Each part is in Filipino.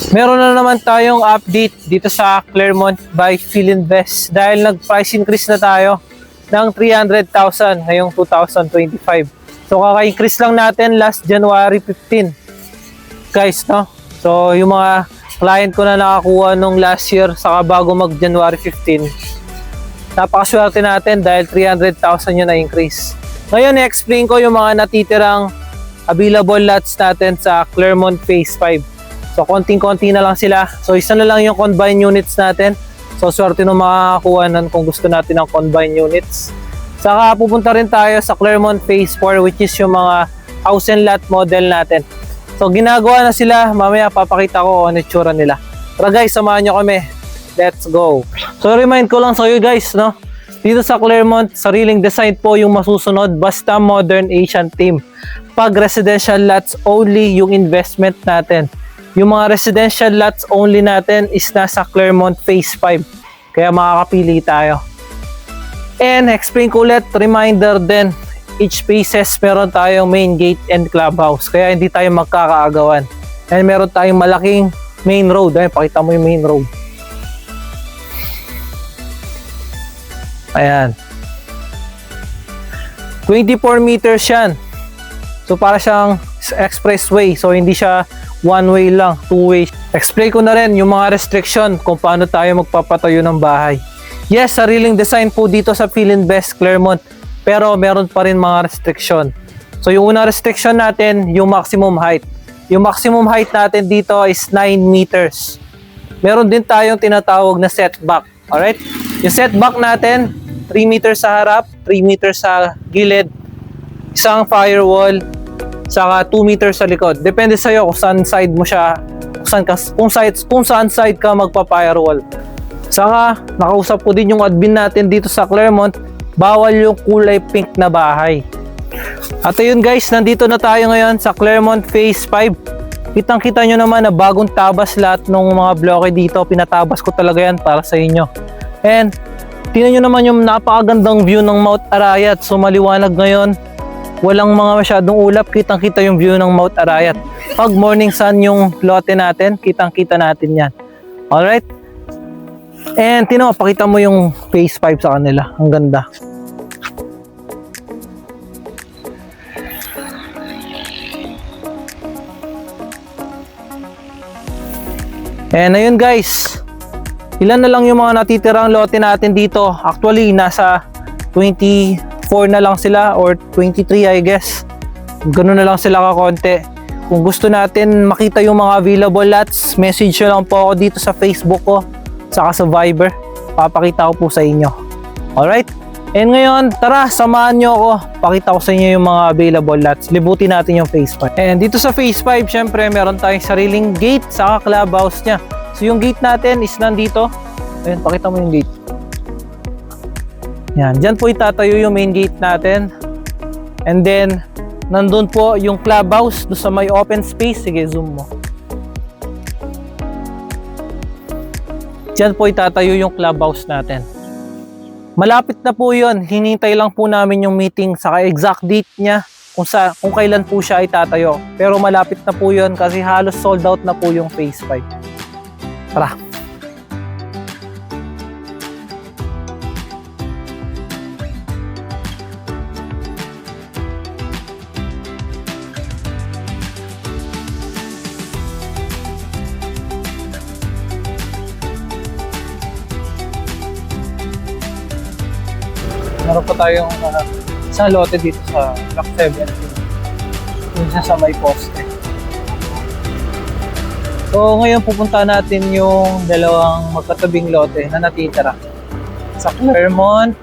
Meron na naman tayong update dito sa Clermont by Philinvest dahil nag-price increase na tayo ng 300,000 ngayong 2025. So kaka-increase lang natin last January 15. Guys, no? So yung mga client ko na nakakuha nung last year saka bago mag January 15, napakaswerte natin dahil 300,000 yun na increase. Ngayon, i-explain ko yung mga natitirang available lots natin sa Clermont Phase 5. So, konting-konti na lang sila. So, isa na lang yung combine units natin. So, swerte nung makakakuha nun kung gusto natin ng combine units. Saka, pupunta rin tayo sa Clermont Phase 4, which is yung mga house and lot model natin. So, ginagawa na sila. Mamaya, papakita ko ano itsura nila. Tara guys, samahan nyo kami. Let's go. So, remind ko lang sa iyo guys, no? Dito sa Clermont, sariling design po yung masusunod. Basta modern Asian theme. Pag residential lots, only yung investment natin. Yung mga residential lots only natin is nasa Clermont Phase 5. Kaya makakapili tayo. And explain ko ulit, reminder din, each phases meron tayong main gate and clubhouse. Kaya hindi tayo magkakaagawan. And meron tayong malaking main road. Ayun, pakita mo yung main road. Ayan. 24 meters yan. So para siyang expressway. So hindi siya one way lang, two way. Explain ko na rin yung mga restriction kung paano tayo magpapatayo ng bahay. Yes, sariling design po dito sa Philinvest Clermont, pero meron pa rin mga restriction. So yung unang restriction natin, yung maximum height. Yung maximum height natin dito is 9 meters. Meron din tayong tinatawag na setback. Alright? Yung setback natin, 3 meters sa harap, 3 meters sa gilid, isang firewall, saka 2 meters sa likod. Depende sa iyo kung saan side mo siya, kung saan side ka magpa-firewall. Saka nakausap ko din yung admin natin dito sa Clermont, bawal yung kulay pink na bahay. At ayun guys, nandito na tayo ngayon sa Clermont Phase 5. Kitang-kita nyo naman na bagong tabas lahat ng mga bloke dito. Pinatabas ko talaga yan para sa inyo. And tingnan nyo naman yung napakagandang view ng Mount Arayat. So maliwanag ngayon. Walang mga masyadong ulap, kitang-kita yung view ng Mount Arayat. Pag morning sun yung lote natin, kitang-kita natin yan. Alright? And pakita mo yung Phase 5 sa kanila. Ang ganda. And ayun guys, ilan na lang yung mga natitirang lote natin dito. Actually, nasa 24 na lang sila or 23 I guess. Ganun na lang sila kakonti. Kung gusto natin makita yung mga available lots, message nyo lang po ako dito sa Facebook ko, saka sa Viber. Papakita ko po sa inyo. Alright? And ngayon, tara, samahan nyo ako. Pakita ko sa inyo yung mga available lots. Libutin natin yung Phase 5. And dito sa Phase 5, syempre, meron tayong sariling gate, saka clubhouse nya. So yung gate natin is nandito. Ayun, pakita mo yung gate. Yan, dyan po itatayo yung main gate natin. And then, nandun po yung clubhouse doon sa may open space. Sige, zoom mo. Dyan po itatayo yung clubhouse natin. Malapit na po yun. Hinintay lang po namin yung meeting sa exact date niya kung kailan po siya itatayo. Pero malapit na po yun kasi halos sold out na po yung Phase 5. Tara! Meron pa tayong isang lote dito sa Block 7. Yung sa may poste. So ngayon pupunta natin yung dalawang magkatabing lote na natitira. Sa Clermont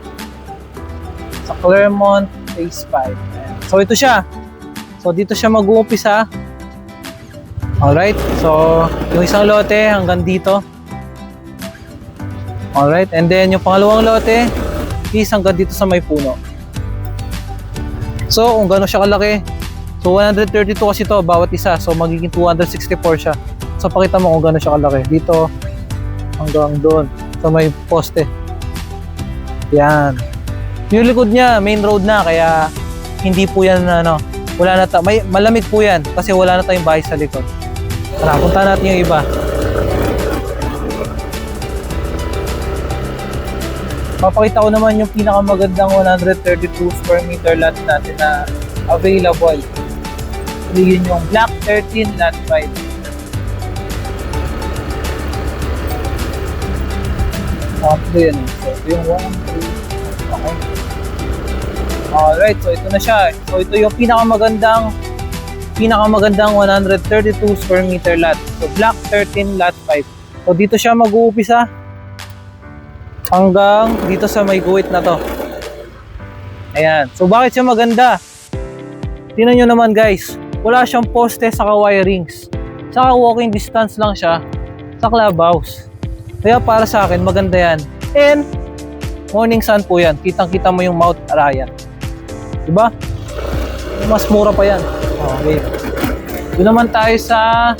Phase 5. So ito siya. So dito siya mag-uumpisa. Alright. So yung isang lote hanggang dito. Alright. And then yung pangalawang lote is hanggang dito sa may puno. So kung gano'n siya kalaki, so 132 kasi to bawat isa, so magiging 264 siya. So pakita mo kung gano'n siya kalaki dito hanggang doon sa may poste. Yan. Yung likod niya main road na, kaya hindi po yan wala na may malamig po yan kasi wala na tayong bahay sa likod. Tara, punta natin yung iba. Papakita ko naman yung pinakamagandang 132 square meter lot natin na available. So, yun yung Block 13 Lot 5. Ito yan. So, ito yung 1, 2, okay. Alright, so ito na siya. So, ito yung pinakamagandang 132 square meter lot. So, Block 13 Lot 5. So, dito siya mag-uumpisa hanggang dito sa may guhit na to. Ayan. So, bakit siya maganda? Tingnan nyo naman guys. Wala siyang poste saka wirings. Saka walking distance lang siya sa clubhouse. Kaya para sa akin, maganda yan. And, morning sun po yan. Kitang-kita mo yung Mount Araya. Diba? Mas mura pa yan. Okay. Doon naman tayo sa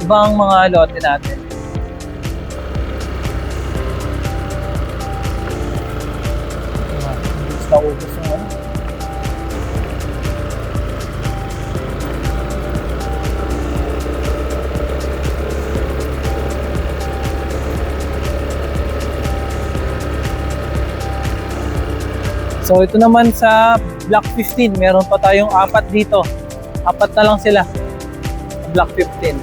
ibang mga lote natin. Naubos yung ano. So ito naman sa Block 15, meron pa tayong 4 dito. 4 na lang sila. Block 15.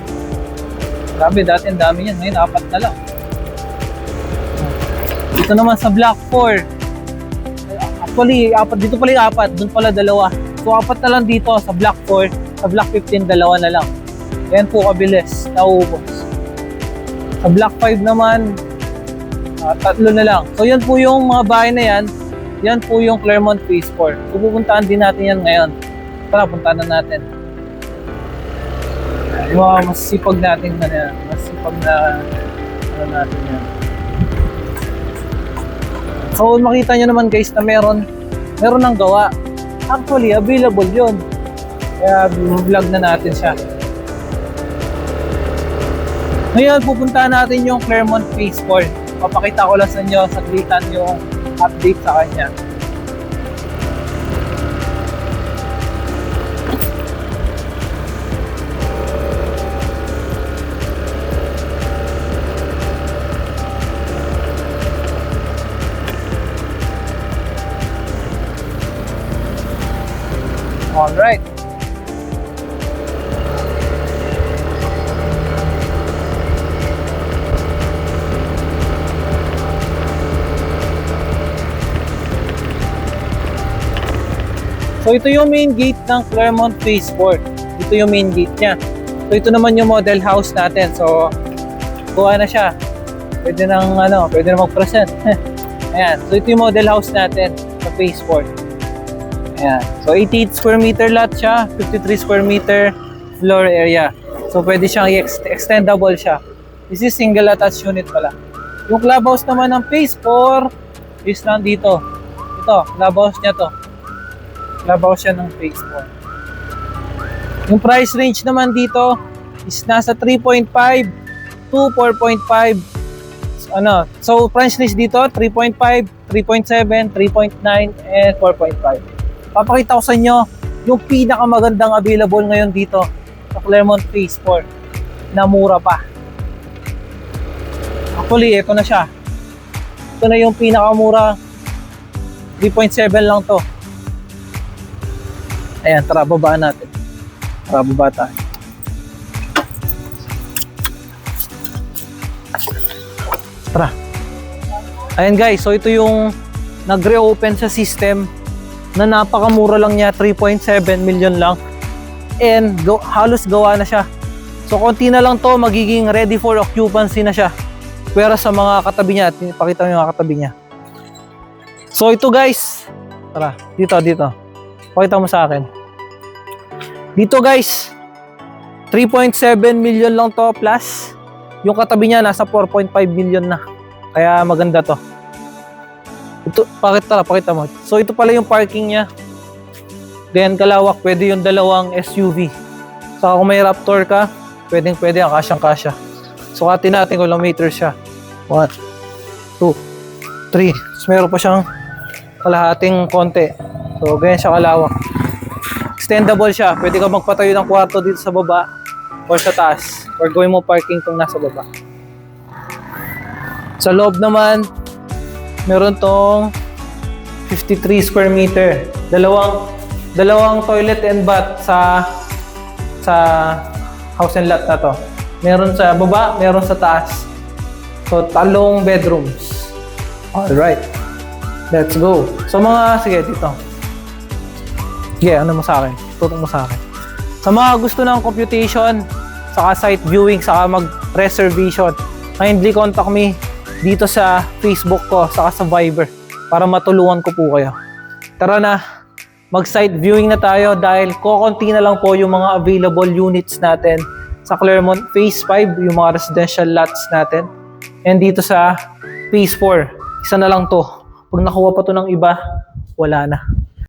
Grabe, dati ang dami yan. Ngayon 4 na lang. Ito naman sa Block 4. Actually, dito pala yung 4. Doon pala 2. So 4 na lang dito sa Block 4. Sa Block 15, 2 na lang. Yan po kabilis. Nauubos. Sa Block 5 naman, 3 na lang. So yan po yung mga bahay na yan. Yan po yung Clermont Phase 4. So pupuntahan din natin yan ngayon. Tara, puntahan na natin. Yung mga masipag natin na yan. Masipag na ano natin yan. So makita nyo naman guys na meron ng gawa. Actually, available yun. Kaya vlog na natin siya. Ngayon, pupuntahan natin yung Clermont Phase 4. Papakita ko lang sa inyo, saglitan yung update sa kanya. Alright. So ito yung main gate ng Clermont Phase 4. Ito yung main gate niya. So ito naman yung model house natin. So kuha na siya. Pwede nang mag-present. Ayan. So ito yung model house natin sa Phase 4. Ayan. So 88 square meter lot siya, 53 square meter floor area. So pwede siyang extendable siya. This is single attached unit pala. Yung clubhouse naman ng Phase 4 is nandito. Ito, clubhouse niya to. Clubhouse siya ng Phase 4. Yung price range naman dito is nasa 3.5 to 4.5. So price range dito 3.5, 3.7, 3.9 and 4.5. Papakita ko sa inyo yung pinakamagandang available ngayon dito sa Clermont Phase 4 na mura pa. Actually, ito na siya. Ito na yung pinakamura. 3.7 lang to. Ayan, tara babaan natin. Tara baba tayo. Tara. Ayan guys, so ito yung nag-reopen sa system na napakamura lang niya, 3.7 million lang. And halos gawa na siya. So konti na lang to, magiging ready for occupancy na siya. Pero sa mga katabi niya, pakita mo yung mga katabi niya. So ito guys, tara, dito. Pakita mo sa akin. Dito guys, 3.7 million lang to plus. Yung katabi niya nasa 4.5 million na. Kaya maganda to. Ito, pakita mo. So ito pala yung parking niya. Then kalawak, pwede yung dalawang SUV. So kung may Raptor ka, pwede ang kasyang-kasya. So katin natin kung ilang meters siya. 1, 2, 3. So meron pa siyang kalahating konti. So ganyan siya kalawak. Extendable siya. Pwede ka magpatayo ng kwarto dito sa baba or sa taas. Or gawin mo parking kung nasa baba. Sa loob naman, Meron tong 53 square meter. Dalawang toilet and bath sa house and lot na to. Meron sa baba, meron sa taas. So, 3 bedrooms. Alright. Let's go. So, sige, dito. Sige, ano mo sa akin? Tutok mo sa akin. Sa mga gusto ng computation, saka site viewing, saka mag-reservation, kindly contact me dito sa Facebook ko, saka sa Viber, para matulungan ko po kayo. Tara na, mag-site viewing na tayo dahil kokonti na lang po yung mga available units natin sa Clermont Phase 5, yung mga residential lots natin. And dito sa Phase 4, isa na lang to. Pag nakuha pa to ng iba, wala na.